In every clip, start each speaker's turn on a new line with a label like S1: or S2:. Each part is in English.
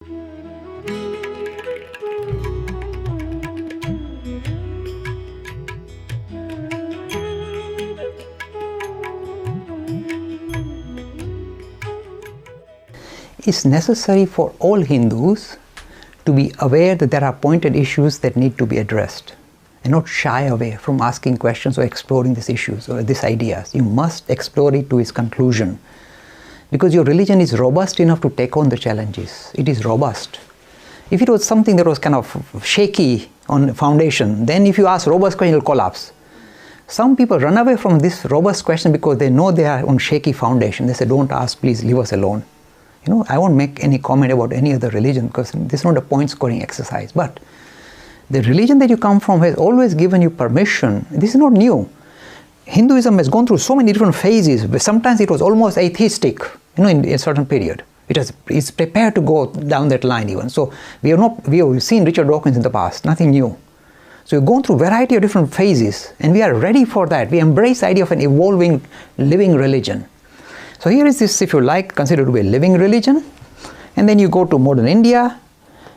S1: It's necessary for all Hindus to be aware that there are pointed issues that need to be addressed and not shy away from asking questions or exploring these issues or these ideas. You must explore it to its conclusion because your religion is robust enough to take on the challenges. It is robust. If it was something that was kind of shaky on foundation, then if you ask robust question, it will collapse. Some people run away from this robust question because they know they are on shaky foundation. They say, don't ask, please leave us alone. I won't make any comment about any other religion because this is not a point scoring exercise. But the religion that you come from has always given you permission. This is not new. Hinduism has gone through so many different phases. Sometimes it was almost atheistic, in a certain period. It's prepared to go down that line even. So we have seen Richard Dawkins in the past, nothing new. So we've gone through a variety of different phases and we are ready for that. We embrace the idea of an evolving, living religion. So here is this, if you like, considered to be a living religion. And then you go to modern India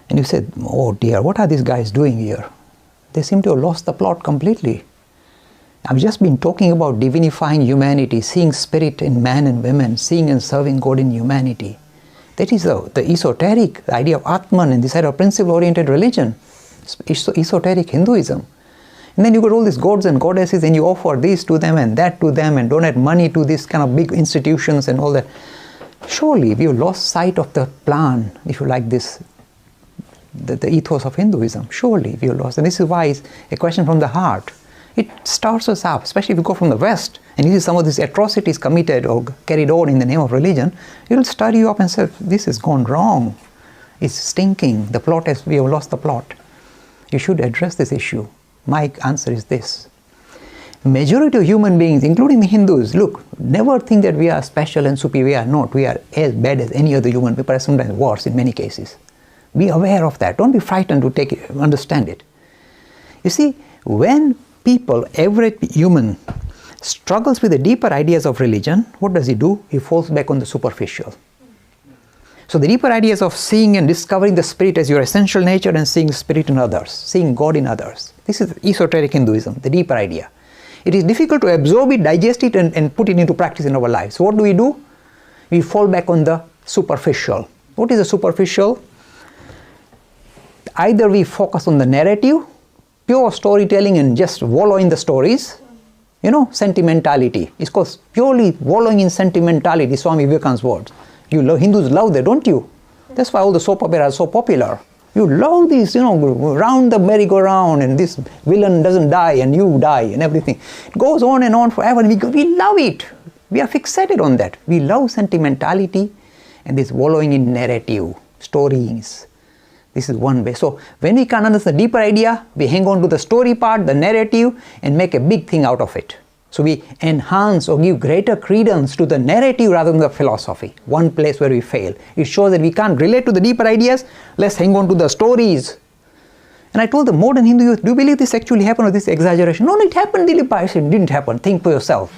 S1: and you say, oh dear, what are these guys doing here? They seem to have lost the plot completely. I've just been talking about divinifying humanity, seeing spirit in man and women, seeing and serving God in humanity. That is the esoteric idea of Atman and this idea of principle-oriented religion, esoteric Hinduism. And then you got all these gods and goddesses and you offer this to them and that to them and donate money to these kind of big institutions and all that. Surely we have lost sight of the plan, if you like this, the ethos of Hinduism. Surely we have lost. And this is why it's a question from the heart. It starts us up, especially if you go from the West and you see some of these atrocities committed or carried on in the name of religion, it will stir you up and say, this has gone wrong. It's stinking. We have lost the plot. You should address this issue. My answer is this. Majority of human beings, including the Hindus, look, never think that we are special and superior. We are not. We are as bad as any other human. People are sometimes worse in many cases. Be aware of that. Don't be frightened to understand it. You see, when every human struggles with the deeper ideas of religion, what does he do? He falls back on the superficial. So the deeper ideas of seeing and discovering the spirit as your essential nature and seeing spirit in others, seeing God in others. This is esoteric Hinduism, the deeper idea. It is difficult to absorb it, digest it and put it into practice in our lives. So what do? We fall back on the superficial. What is the superficial? Either we focus on the narrative, pure storytelling and just wallow in the stories. Sentimentality. It's called purely wallowing in sentimentality, Swami Vivekananda's words. Hindus love that, don't you? That's why all the soap operas are so popular. You love these, round the merry-go-round and this villain doesn't die and you die and everything. It goes on and on forever and we love it. We are fixated on that. We love sentimentality and this wallowing in narrative, stories. This is one way. So when we can't understand the deeper idea, we hang on to the story part, the narrative and make a big thing out of it. So we enhance or give greater credence to the narrative rather than the philosophy. One place where we fail. It shows that we can't relate to the deeper ideas. Let's hang on to the stories. And I told the modern Hindu youth, do you believe this actually happened or this exaggeration? No, it happened, Dilip. I said, it didn't happen. Think for yourself.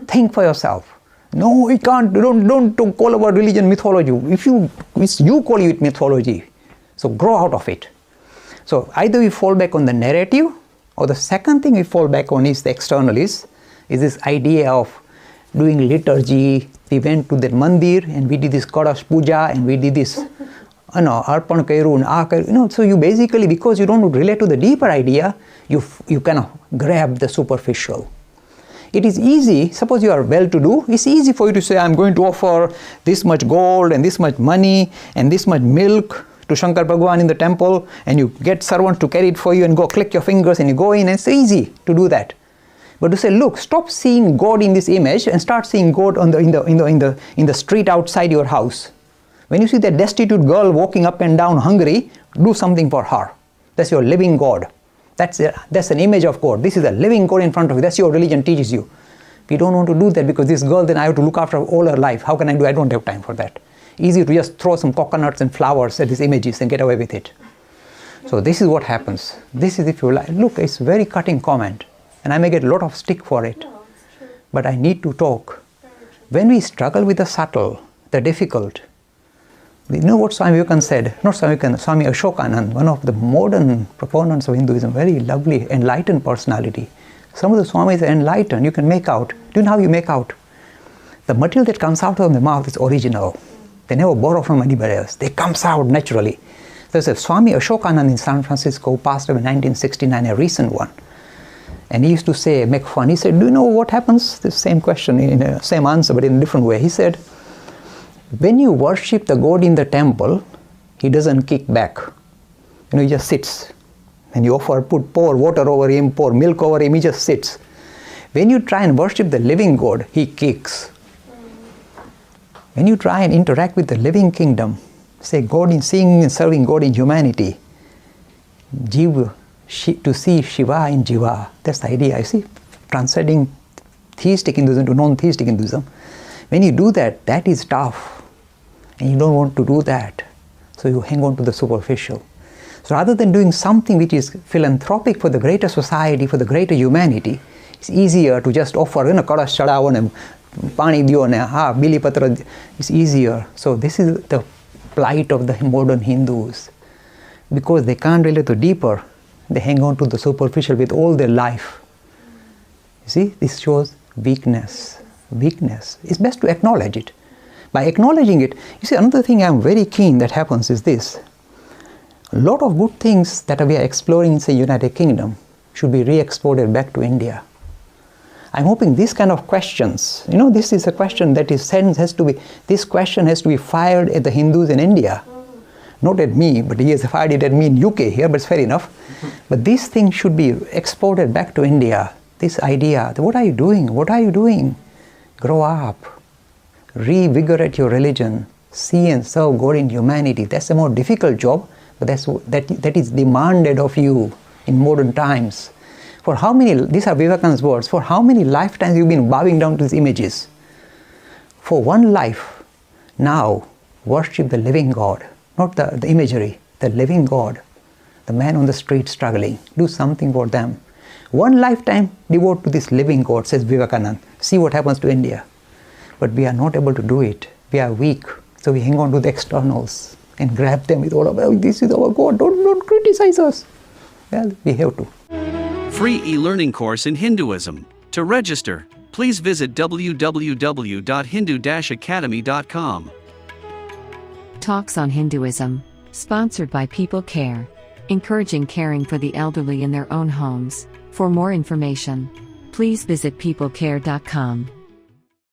S1: Think for yourself. No, it can't. Don't call our religion mythology. It's you call it mythology. So grow out of it. So either we fall back on the narrative, or the second thing we fall back on is the external is this idea of doing liturgy. We went to the mandir and we did this goddess puja and we did this, arpan kairu, so you basically, because you don't relate to the deeper idea, you kind of grab the superficial. It is easy, suppose you are well-to-do, it's easy for you to say, I'm going to offer this much gold and this much money and this much milk to Shankar Bhagwan in the temple, and you get servants to carry it for you and go click your fingers and you go in, and it's easy to do that. But to say, look, stop seeing God in this image and start seeing God in the street outside your house. When you see that destitute girl walking up and down hungry, do something for her. That's your living God. That's an image of God. This is a living God in front of you. That's your religion teaches you. We don't want to do that because this girl, then I have to look after all her life. How can I do? I don't have time for that. Easy to just throw some coconuts and flowers at these images and get away with it. So this is what happens. This is, if you like, look, it's a very cutting comment and I may get a lot of stick for it. But I need to talk. When we struggle with the subtle, the difficult, You know what Swami Vivekananda said? Not Swami Vivekananda, Swami Ashokanand, one of the modern proponents of Hinduism, very lovely, enlightened personality. Some of the Swamis are enlightened. You can make out. Do you know how you make out? The material that comes out of the mouth is original. They never borrow from anybody else. They comes out naturally. There's a Swami Ashokanand in San Francisco who passed away in 1969, a recent one. And he used to say, make fun. He said, do you know what happens? The same question, in the same answer, but in a different way. He said, when you worship the God in the temple, he doesn't kick back. He just sits. And you pour water over him, pour milk over him, he just sits. When you try and worship the living God, he kicks. When you try and interact with the living kingdom, say God in seeing and serving God in humanity, to see Shiva in Jiva, that's the idea, you see, transcending theistic Hinduism to non-theistic Hinduism. When you do that, that is tough. And you don't want to do that. So you hang on to the superficial. So rather than doing something which is philanthropic for the greater society, for the greater humanity, it's easier to just offer, kalash chadao and pani diyo ne, bili patra. It's easier. So this is the plight of the modern Hindus. Because they can't relate to deeper, they hang on to the superficial with all their life. You see, this shows weakness. Weakness. It's best to acknowledge it. By acknowledging it, you see, another thing I'm very keen that happens is this. A lot of good things that we are exploring in, say, United Kingdom should be re-exported back to India. I'm hoping these kind of questions, this is a question that this question has to be fired at the Hindus in India. Not at me, but he has fired it at me in UK here, but it's fair enough. But these things should be exported back to India. This idea, what are you doing? What are you doing? Grow up. Revigorate your religion. See and serve God in humanity. That's a more difficult job, but that is demanded of you in modern times. For how many, these are Vivekananda's words, for how many lifetimes you've been bowing down to these images? For one life, now worship the living God, not the imagery, the living God, the man on the street struggling. Do something for them. One lifetime devote to this living God, says Vivekananda. See what happens to India. But we are not able to do it. We are weak. So we hang on to the externals and grab them with all of, this is our God, don't criticize us. Well, we have to.
S2: Free e-learning course in Hinduism. To register, please visit www.hindu-academy.com.
S3: Talks on Hinduism, sponsored by People Care, encouraging caring for the elderly in their own homes. For more information, please visit peoplecare.com.